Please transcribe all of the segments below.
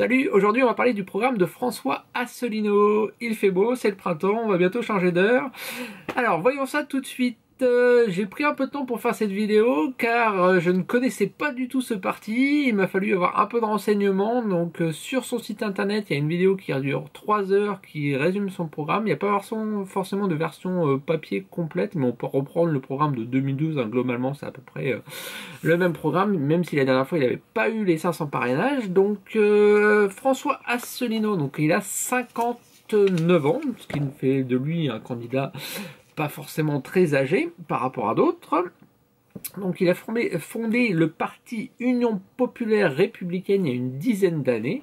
Salut, aujourd'hui on va parler du programme de François Asselineau. Il fait beau, c'est le printemps, on va bientôt changer d'heure. Alors voyons ça tout de suite. J'ai pris un peu de temps pour faire cette vidéo car je ne connaissais pas du tout ce parti. Il m'a fallu avoir un peu de renseignements. Donc sur son site internet, il y a une vidéo qui dure 3 heures qui résume son programme. Il n'y a pas forcément de version papier complète, mais on peut reprendre le programme de 2012. Hein. Globalement, c'est à peu près le même programme, même si la dernière fois il n'avait pas eu les 500 parrainages. Donc François Asselineau, donc il a 59 ans, ce qui nous fait de lui un candidat pas forcément très âgé par rapport à d'autres. Donc il a fondé le parti Union Populaire Républicaine il y a une dizaine d'années.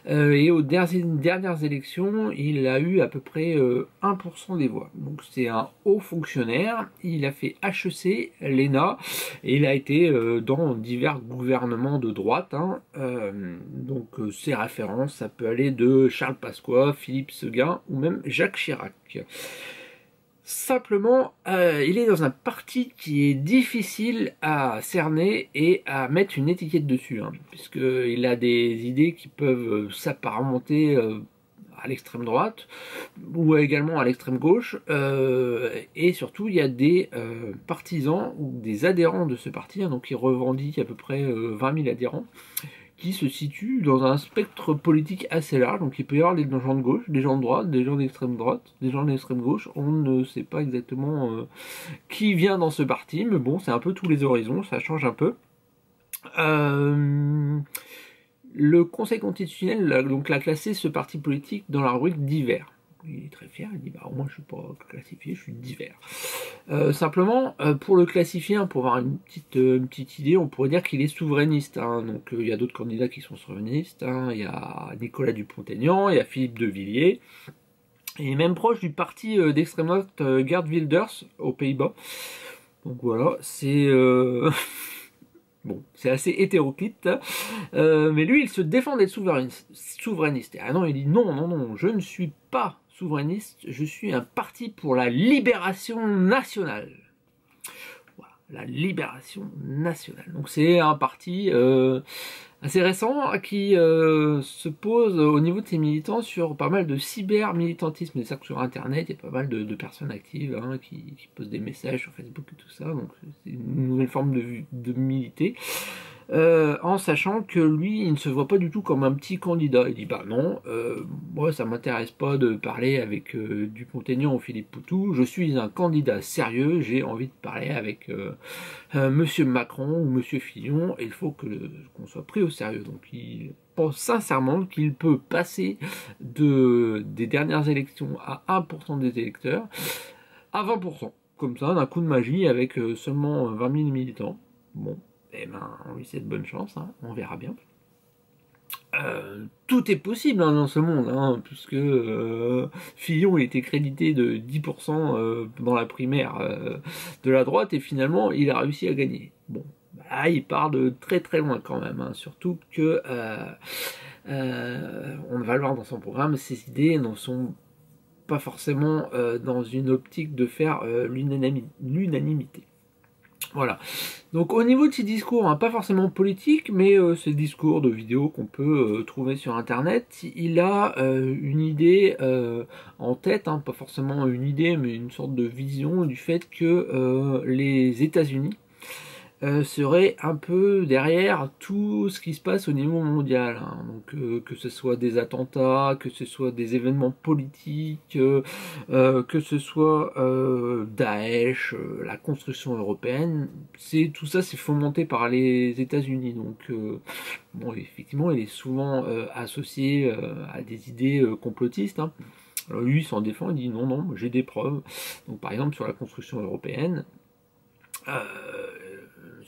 Et aux dernières élections, il a eu à peu près 1% des voix. Donc c'est un haut fonctionnaire. Il a fait HEC, l'ENA, et il a été dans divers gouvernements de droite. Hein. Donc ses références, ça peut aller de Charles Pasqua, Philippe Séguin ou même Jacques Chirac. Simplement, il est dans un parti qui est difficile à cerner et à mettre une étiquette dessus, hein, puisqu'il a des idées qui peuvent s'apparenter à l'extrême droite ou également à l'extrême gauche, et surtout il y a des partisans ou des adhérents de ce parti, hein, donc il revendique à peu près 20 000 adhérents, qui se situe dans un spectre politique assez large. Donc il peut y avoir des gens de gauche, des gens de droite, des gens d'extrême droite, des gens d'extrême gauche. On ne sait pas exactement qui vient dans ce parti, mais bon, c'est un peu tous les horizons, ça change un peu. Le Conseil constitutionnel donc l'a classé ce parti politique dans la rubrique divers. Il est très fier, il dit bah moi je suis pas classifié, je suis divers. Simplement pour le classifier, hein, pour avoir une petite idée, on pourrait dire qu'il est souverainiste. Hein. Donc il y a d'autres candidats qui sont souverainistes. Hein. Il y a Nicolas Dupont-Aignan, il y a Philippe de Villiers. Il est même proche du parti d'extrême droite Geert Wilders aux Pays-Bas. Donc voilà, c'est bon, c'est assez hétéroclite, mais lui il se défend d'être souverainiste. Ah non, il dit non, je ne suis pas souverainiste, je suis un parti pour la libération nationale. Voilà, la libération nationale. Donc c'est un parti assez récent qui se pose au niveau de ses militants sur pas mal de cyber-militantisme. C'est-à-dire que sur internet, il y a pas mal de personnes actives hein, qui posent des messages sur Facebook et tout ça. Donc c'est une nouvelle forme de militer. En sachant que lui, il ne se voit pas du tout comme un petit candidat. Il dit bah non, moi ça m'intéresse pas de parler avec Dupont-Aignan ou Philippe Poutou, je suis un candidat sérieux, j'ai envie de parler avec Monsieur Macron ou Monsieur Fillon, et il faut qu'on soit pris au sérieux. Donc il pense sincèrement qu'il peut passer des dernières élections à 1% des électeurs à 20%, comme ça, d'un coup de magie, avec seulement 20 000 militants. Bon. Eh ben, on lui souhaite bonne chance, hein, on verra bien. Tout est possible hein, dans ce monde, hein, puisque Fillon il était crédité de 10% dans la primaire de la droite, et finalement il a réussi à gagner. Bon, là il part de très très loin quand même, hein, surtout que on va le voir dans son programme, ses idées ne sont pas forcément dans une optique de faire l'unanimité. Voilà. Donc au niveau de ces discours, hein, pas forcément politiques, mais ces discours de vidéos qu'on peut trouver sur internet, il a une idée en tête, hein, pas forcément une idée, mais une sorte de vision du fait que les États-Unis serait un peu derrière tout ce qui se passe au niveau mondial, hein. Donc que ce soit des attentats, que ce soit des événements politiques, que ce soit Daesh, la construction européenne, tout ça c'est fomenté par les États-Unis. Donc bon, effectivement il est souvent associé à des idées complotistes, hein. Alors lui il s'en défend, il dit non j'ai des preuves. Donc par exemple sur la construction européenne,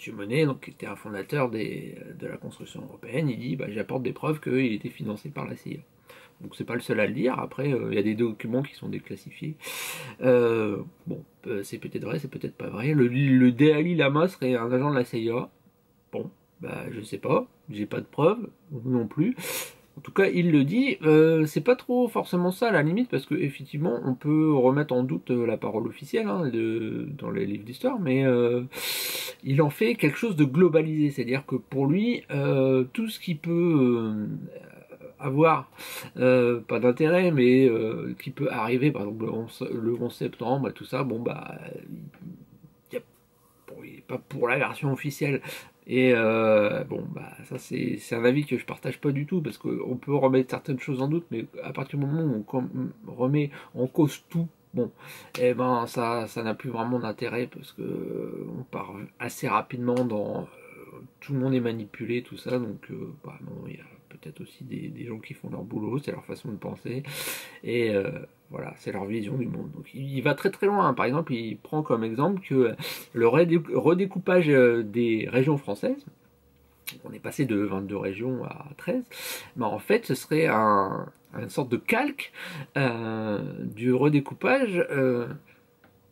M. Monnet, donc, qui était un fondateur de la construction européenne, il dit bah, j'apporte des preuves qu'il était financé par la CIA. Donc c'est pas le seul à le dire, après il y a des documents qui sont déclassifiés. Bon, c'est peut-être vrai, c'est peut-être pas vrai. Le Dalai Lama serait un agent de la CIA. Bon, bah je sais pas, j'ai pas de preuves, vous non plus. En tout cas, il le dit, c'est pas trop forcément ça à la limite, parce que effectivement, on peut remettre en doute la parole officielle hein, dans les livres d'histoire, mais il en fait quelque chose de globalisé, c'est-à-dire que pour lui, tout ce qui peut avoir pas d'intérêt, mais qui peut arriver, par exemple le 11 septembre, tout ça, bon bah, bon, il n'est pas pour la version officielle. Et bon, bah ça c'est un avis que je partage pas du tout, parce qu'on peut remettre certaines choses en doute, mais à partir du moment où on remet en cause tout, bon, et ben ça n'a plus vraiment d'intérêt, parce que on part assez rapidement dans tout le monde est manipulé, tout ça, donc bah non, il y a peut-être aussi des gens qui font leur boulot, c'est leur façon de penser, et voilà, c'est leur vision du monde. Donc il va très très loin, hein. Par exemple, il prend comme exemple que le redécoupage des régions françaises, on est passé de 22 régions à 13, mais en fait ce serait une sorte de calque du redécoupage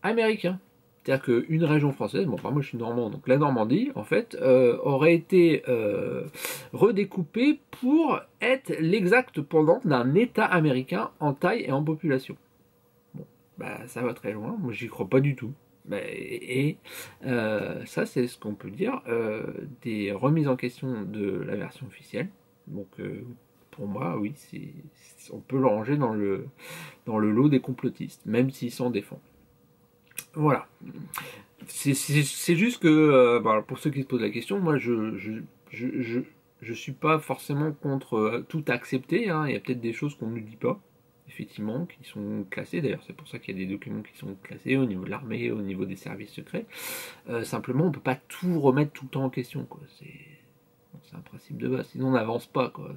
américain. C'est-à-dire qu'une région française, bon, moi je suis normand, donc la Normandie, en fait, aurait été redécoupée pour être l'exact pendant d'un État américain en taille et en population. Bon, bah ça va très loin, moi j'y crois pas du tout. Et ça, c'est ce qu'on peut dire des remises en question de la version officielle. Donc pour moi, oui, on peut le ranger dans le lot des complotistes, même s'ils s'en défendent. Voilà. C'est juste que, bah, pour ceux qui se posent la question, moi je suis pas forcément contre tout accepter, hein. Il y a peut-être des choses qu'on ne dit pas, effectivement, qui sont classées. D'ailleurs, c'est pour ça qu'il y a des documents qui sont classés au niveau de l'armée, au niveau des services secrets. Simplement, on peut pas tout remettre tout le temps en question, quoi. C'est un principe de base, sinon on n'avance pas, quoi.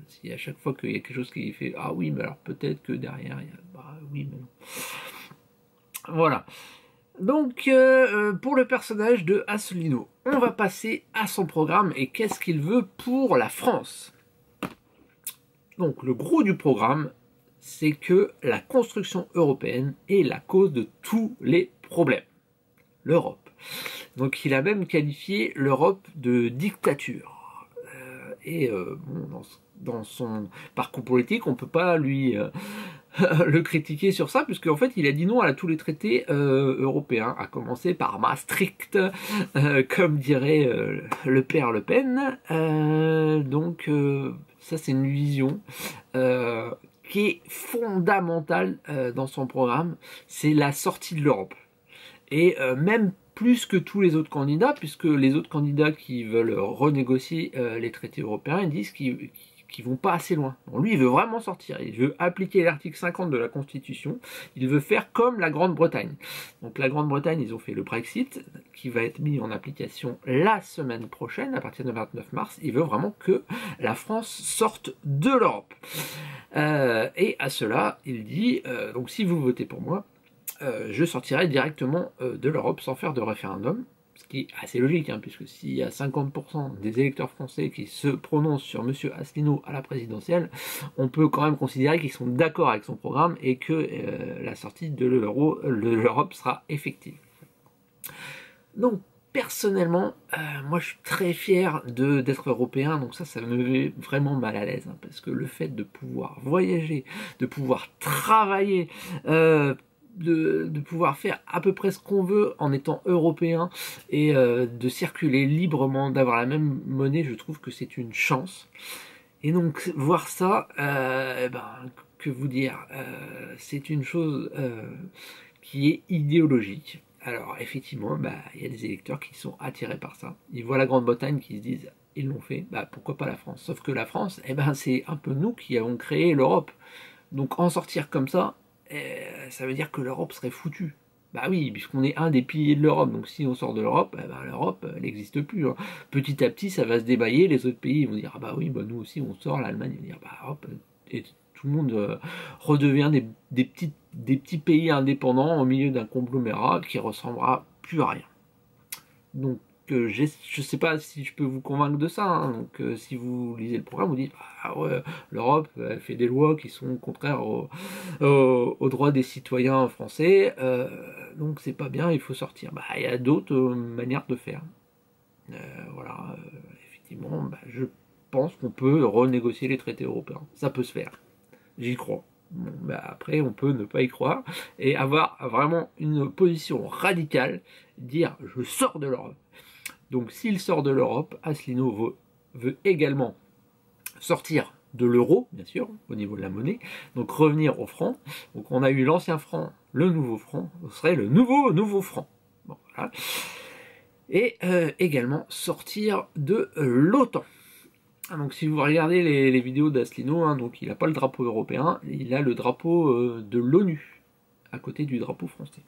Si à chaque fois qu'il y a quelque chose qui fait ah oui, mais alors peut-être que derrière il y a bah oui, mais non. Voilà. Donc, pour le personnage de Asselineau, on va passer à son programme et qu'est-ce qu'il veut pour la France. Donc, le gros du programme, c'est que la construction européenne est la cause de tous les problèmes. L'Europe. Donc, il a même qualifié l'Europe de dictature. Bon, dans son parcours politique, on ne peut pas lui le critiquer sur ça, puisque en fait il a dit non à tous les traités européens, à commencer par Maastricht, comme dirait le père Le Pen. Donc ça c'est une vision qui est fondamentale dans son programme, c'est la sortie de l'Europe. Et même plus que tous les autres candidats, puisque les autres candidats qui veulent renégocier les traités européens, ils disent qu'ils vont pas assez loin. Bon, lui, il veut vraiment sortir. Il veut appliquer l'article 50 de la Constitution. Il veut faire comme la Grande-Bretagne. Donc la Grande-Bretagne, ils ont fait le Brexit, qui va être mis en application la semaine prochaine, à partir du 29 mars. Il veut vraiment que la France sorte de l'Europe. Et à cela, il dit, donc si vous votez pour moi, je sortirai directement de l'Europe sans faire de référendum. Ce qui est assez logique, hein, puisque s'il y a 50% des électeurs français qui se prononcent sur M. Asselineau à la présidentielle, on peut quand même considérer qu'ils sont d'accord avec son programme et que la sortie de l'Europe sera effective. Donc, personnellement, moi je suis très fier d'être européen, donc ça me met vraiment mal à l'aise, hein, parce que le fait de pouvoir voyager, de pouvoir travailler, de pouvoir faire à peu près ce qu'on veut en étant européen et de circuler librement, d'avoir la même monnaie, je trouve que c'est une chance. Et donc voir ça, que vous dire, c'est une chose qui est idéologique. Alors effectivement, il y a des électeurs qui sont attirés par ça. Ils voient la Grande-Bretagne qui se disent ils l'ont fait, pourquoi pas la France? Sauf que la France, c'est un peu nous qui avons créé l'Europe. Donc en sortir comme ça veut dire que l'Europe serait foutue. Bah oui, puisqu'on est un des piliers de l'Europe, donc si on sort de l'Europe, l'Europe n'existe plus, hein. Petit à petit, ça va se débailler, les autres pays vont dire ah bah oui, nous aussi on sort, l'Allemagne va dire hop, et tout le monde redevient des petits pays indépendants au milieu d'un conglomérat qui ressemblera plus à rien. Donc je sais pas si je peux vous convaincre de ça, hein. Donc si vous lisez le programme, vous dites ah ouais, l'Europe elle fait des lois qui sont contraires aux droits des citoyens français, donc c'est pas bien, il faut sortir. Il y a d'autres manières de faire. Voilà, effectivement, je pense qu'on peut renégocier les traités européens, ça peut se faire, j'y crois. Bon, après, on peut ne pas y croire et avoir vraiment une position radicale, dire je sors de l'Europe. Donc s'il sort de l'Europe, Asselineau veut également sortir de l'euro, bien sûr, au niveau de la monnaie, donc revenir au franc. Donc on a eu l'ancien franc, le nouveau franc, ce serait le nouveau franc. Bon, voilà. Et également sortir de l'OTAN. Donc si vous regardez les vidéos d'Asselineau, hein, donc il n'a pas le drapeau européen, il a le drapeau de l'ONU, à côté du drapeau français.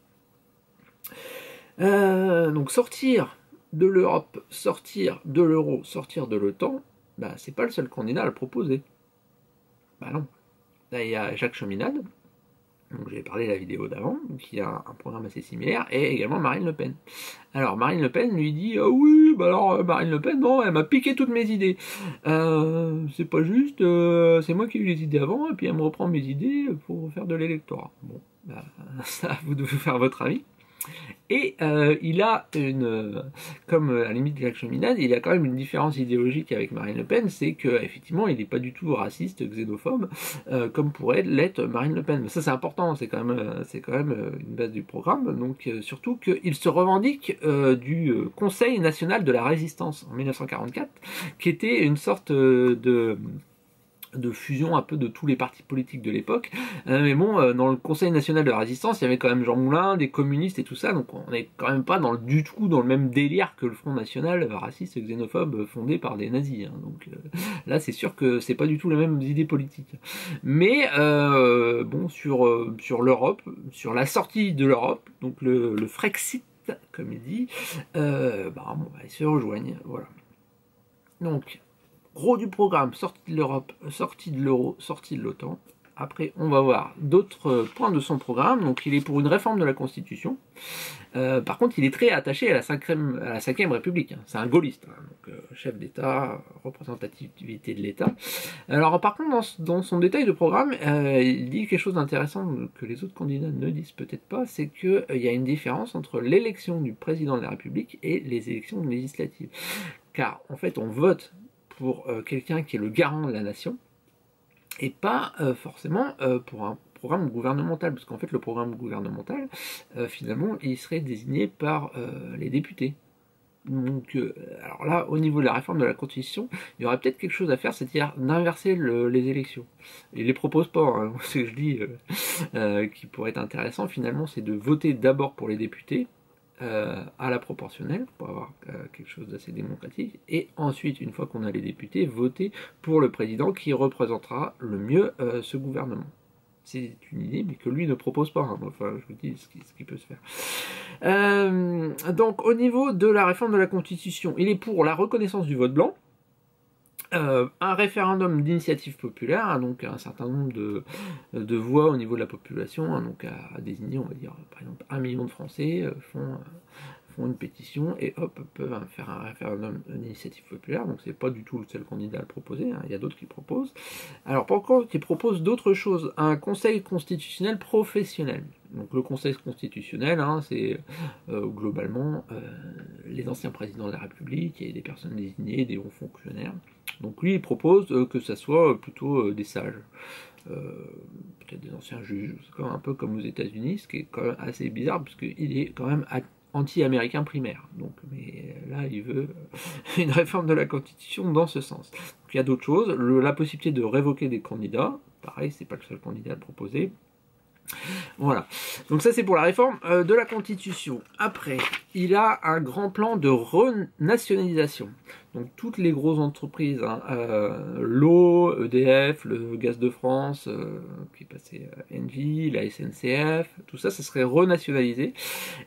Donc sortir de l'Europe, sortir de l'euro, sortir de l'OTAN, bah, c'est pas le seul candidat à le proposer. Bah non. Là, il y a Jacques Cheminade, donc j'ai parlé de la vidéo d'avant, qui a un programme assez similaire, et également Marine Le Pen. Alors Marine Le Pen lui dit ah oui, bah alors Marine Le Pen, non, elle m'a piqué toutes mes idées. C'est pas juste, c'est moi qui ai eu les idées avant, et puis elle me reprend mes idées pour faire de l'électorat. Bon, bah, ça, vous devez faire votre avis. Et il a comme à la limite Jacques Cheminade, il a quand même une différence idéologique avec Marine Le Pen, c'est qu'effectivement il n'est pas du tout raciste, xénophobe, comme pourrait l'être Marine Le Pen. Mais ça c'est important, c'est quand même une base du programme, donc surtout qu'il se revendique du Conseil national de la résistance en 1944, qui était une sorte de fusion un peu de tous les partis politiques de l'époque. Mais bon, dans le Conseil national de la résistance, il y avait quand même Jean Moulin, des communistes et tout ça, donc on n'est quand même pas du tout dans le même délire que le Front National raciste et xénophobe fondé par des nazis. Hein. Donc là, c'est sûr que c'est pas du tout les mêmes idées politiques. Mais bon, sur l'Europe, sur la sortie de l'Europe, donc le Frexit, comme il dit, bah, ils se rejoignent, voilà. Donc, gros du programme, sortie de l'Europe, sortie de l'euro, sortie de l'OTAN. Après, on va voir d'autres points de son programme. Donc, il est pour une réforme de la Constitution. Par contre, il est très attaché à la 5e République. Hein. C'est un gaulliste, hein. Donc, chef d'État, représentativité de l'État. Alors, par contre, dans son détail de programme, il dit quelque chose d'intéressant que les autres candidats ne disent peut-être pas, c'est qu'il y a une différence entre l'élection du président de la République et les élections législatives. Car, en fait, on vote pour quelqu'un qui est le garant de la nation, et pas forcément pour un programme gouvernemental, parce qu'en fait le programme gouvernemental, finalement, il serait désigné par les députés. Donc, alors là, au niveau de la réforme de la Constitution, il y aurait peut-être quelque chose à faire, c'est-à-dire d'inverser les élections. Il les propose pas, hein, ce que je dis, qui pourrait être intéressant finalement, c'est de voter d'abord pour les députés, à la proportionnelle, pour avoir quelque chose d'assez démocratique, et ensuite, une fois qu'on a les députés, voter pour le président qui représentera le mieux ce gouvernement. C'est une idée, mais que lui ne propose pas. Hein. Enfin, je vous dis ce qui peut se faire. Donc, au niveau de la réforme de la Constitution, il est pour la reconnaissance du vote blanc, un référendum d'initiative populaire, hein, donc un certain nombre de voix au niveau de la population, hein, donc à désigner, on va dire, par exemple, 1 million de Français font une pétition et hop, peuvent faire un référendum d'initiative populaire, donc c'est pas du tout le seul candidat à le proposer, hein, il y a d'autres qui proposent. Alors par contre, qui proposent d'autres choses, un conseil constitutionnel professionnel. Donc le conseil constitutionnel, hein, c'est globalement les anciens présidents de la République et des personnes désignées, des hauts fonctionnaires. Donc lui, il propose que ça soit plutôt des sages, peut-être des anciens juges, un peu comme aux États-Unis, ce qui est quand même assez bizarre, parce qu'il est quand même anti-américain primaire. Donc, mais là, il veut une réforme de la Constitution dans ce sens. Donc, il y a d'autres choses, la possibilité de révoquer des candidats, pareil, c'est pas le seul candidat à le proposer. Voilà, donc ça c'est pour la réforme de la Constitution. Après, il a un grand plan de renationalisation. Donc toutes les grosses entreprises, hein, l'eau, EDF, le Gaz de France, qui est passé à Engie, la SNCF, tout ça, ça serait renationalisé.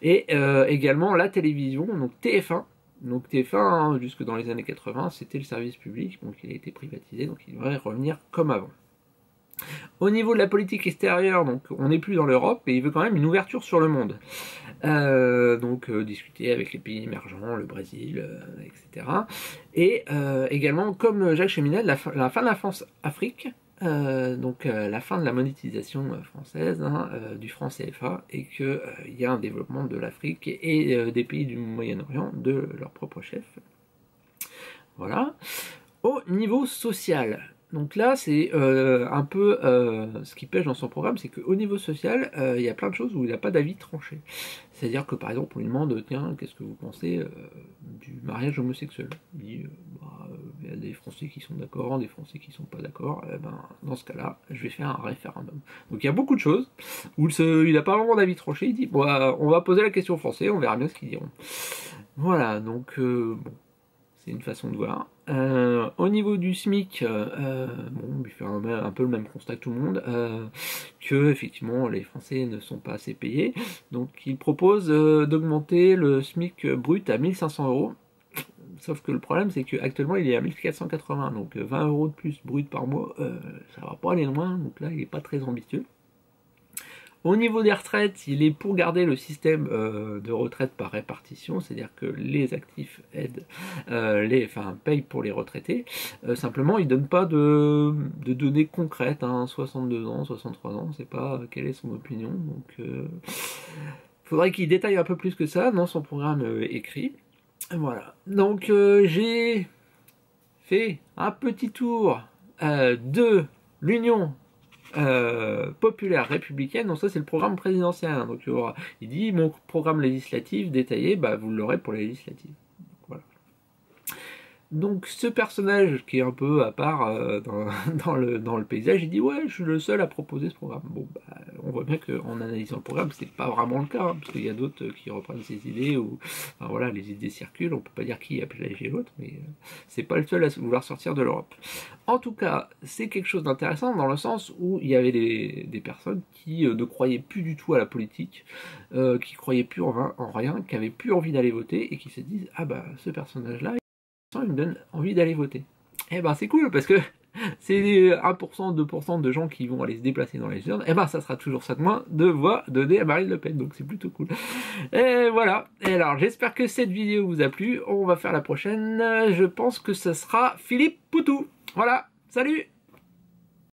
Et également la télévision, donc TF1. Donc TF1, hein, jusque dans les années 80, c'était le service public, donc il a été privatisé, donc il devrait revenir comme avant. Au niveau de la politique extérieure, donc on n'est plus dans l'Europe, et il veut quand même une ouverture sur le monde. Donc discuter avec les pays émergents, le Brésil, etc. Et également, comme Jacques Cheminade, la fin de la France-Afrique, donc la fin de la monétisation française, hein, du franc CFA, et qu'il y a un développement de l'Afrique et des pays du Moyen-Orient de leur propre chef. Voilà. Au niveau social, Donc là, c'est un peu ce qui pêche dans son programme, c'est qu'au niveau social, il y a plein de choses où il n'a pas d'avis tranché. C'est-à-dire que par exemple, on lui demande, tiens, qu'est-ce que vous pensez du mariage homosexuel? Il dit, il y a des Français qui sont d'accord, des Français qui sont pas d'accord. Dans ce cas-là, je vais faire un référendum. Donc il y a beaucoup de choses où il n'a pas vraiment d'avis tranché. Il dit, bon, on va poser la question aux Français, on verra bien ce qu'ils diront. Voilà, donc bon. C'est une façon de voir. Au niveau du SMIC, bon, il fait un peu le même constat que tout le monde, que effectivement les Français ne sont pas assez payés. Donc il propose d'augmenter le SMIC brut à 1500 euros. Sauf que le problème c'est qu'actuellement il est à 1480, donc 20 euros de plus brut par mois, ça va pas aller loin, donc là il n'est pas très ambitieux. Au niveau des retraites, il est pour garder le système de retraite par répartition, c'est-à-dire que les actifs payent pour les retraités. Simplement, il ne donne pas de données concrètes, 62 ans, 63 ans, on ne sait pas quelle est son opinion. Donc, faudrait qu'il détaille un peu plus que ça dans son programme écrit. Voilà. Donc, j'ai fait un petit tour de l'Union populaire républicaine, donc ça c'est le programme présidentiel, donc il dit mon programme législatif détaillé, vous l'aurez pour les législatives. Voilà. Donc ce personnage qui est un peu à part dans le paysage, il dit ouais je suis le seul à proposer ce programme. Bon on voit bien qu'en analysant le programme c'est pas vraiment le cas, parce qu'il y a d'autres qui reprennent ces idées, ou voilà, les idées circulent, on peut pas dire qui a plagié l'autre, mais c'est pas le seul à vouloir sortir de l'Europe. En tout cas, c'est quelque chose d'intéressant dans le sens où il y avait des personnes qui ne croyaient plus du tout à la politique, qui croyaient plus en rien, qui avaient plus envie d'aller voter et qui se disent ce personnage-là, il me donne envie d'aller voter. C'est cool parce que c'est 1%, 2% de gens qui vont aller se déplacer dans les urnes, ça sera toujours ça de moins de voix données à Marine Le Pen, donc c'est plutôt cool. Et voilà, et alors j'espère que cette vidéo vous a plu, on va faire la prochaine, je pense que ça sera Philippe Poutou. Voilà, salut!